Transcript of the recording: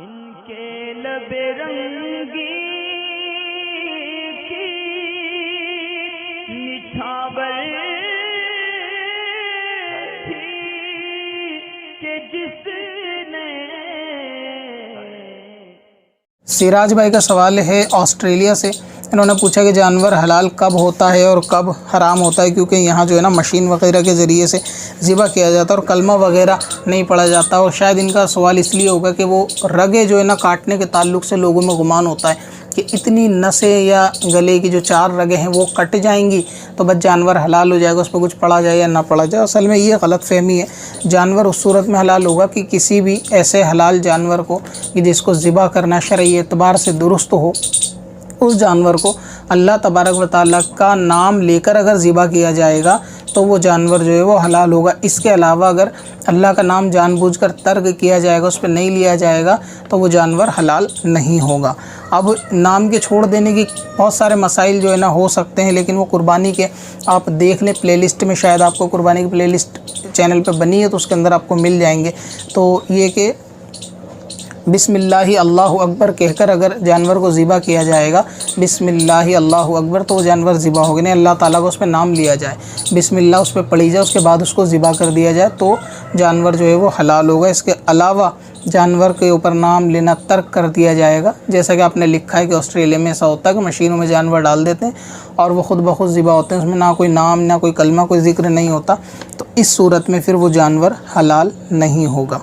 इनके लबे रंगी की निछावर थी कि जिसने। सिराज भाई का सवाल है ऑस्ट्रेलिया से। इन्होंने पूछा कि जानवर हलाल कब होता है और कब हराम होता है, क्योंकि यहाँ जो है ना मशीन वगैरह के ज़रिए से ज़िबा किया जाता है और कलमा वगैरह नहीं पढ़ा जाता। और शायद इनका सवाल इसलिए होगा कि वो रगे जो है ना काटने के ताल्लुक़ से लोगों में गुमान होता है कि इतनी नसें या गले की जो 4 रगें हैं वो कट जाएंगी तो बस जानवर हलाल हो जाएगा, उस पर कुछ पढ़ा जाए या ना पढ़ा जाए। असल में ये गलत फहमी है। जानवर उस सूरत में हलाल होगा कि किसी भी ऐसे हलाल जानवर को कि जिसको ज़िबा करना शरई एतबार से दुरुस्त हो, उस जानवर को अल्लाह तबारक व तआला का नाम लेकर अगर ज़िबा किया जाएगा तो वो जानवर जो है वो हलाल होगा। इसके अलावा अगर अल्लाह का नाम जानबूझकर तर्क किया जाएगा, उस पर नहीं लिया जाएगा, तो वो जानवर हलाल नहीं होगा। अब नाम के छोड़ देने की बहुत सारे मसाइल जो है ना हो सकते हैं, लेकिन वो कुर्बानी के आप देख लें प्लेलिस्ट में, शायद आपको कुर्बानी की प्लेलिस्ट चैनल पर बनी है तो उसके अंदर आपको मिल जाएंगे। तो ये कि बिस्मिल्लाहि अल्लाहु अकबर कहकर अगर जानवर को ज़िबा किया जाएगा, बिस्मिल्लाहि अल्लाहु अकबर, तो वो जानवर ज़िबा होगा। नहीं, अल्लाह ताला को उस पर नाम लिया जाए, बिस्मिल्लाह उस पर पढ़ी जाए, उसके बाद उसको ज़िबा कर दिया जाए तो जानवर जो है वो हलाल होगा। इसके अलावा जानवर के ऊपर नाम लेना तर्क कर दिया जाएगा, जैसा कि आपने लिखा है कि ऑस्ट्रेलिया में ऐसा होता है कि मशीनों में जानवर डाल देते हैं और वो खुद ब खुद ज़िबा होते हैं, उसमें ना कोई नाम ना कोई कलमा कोई ज़िक्र नहीं होता। तो इस सूरत में फिर वो जानवर हलाल नहीं होगा।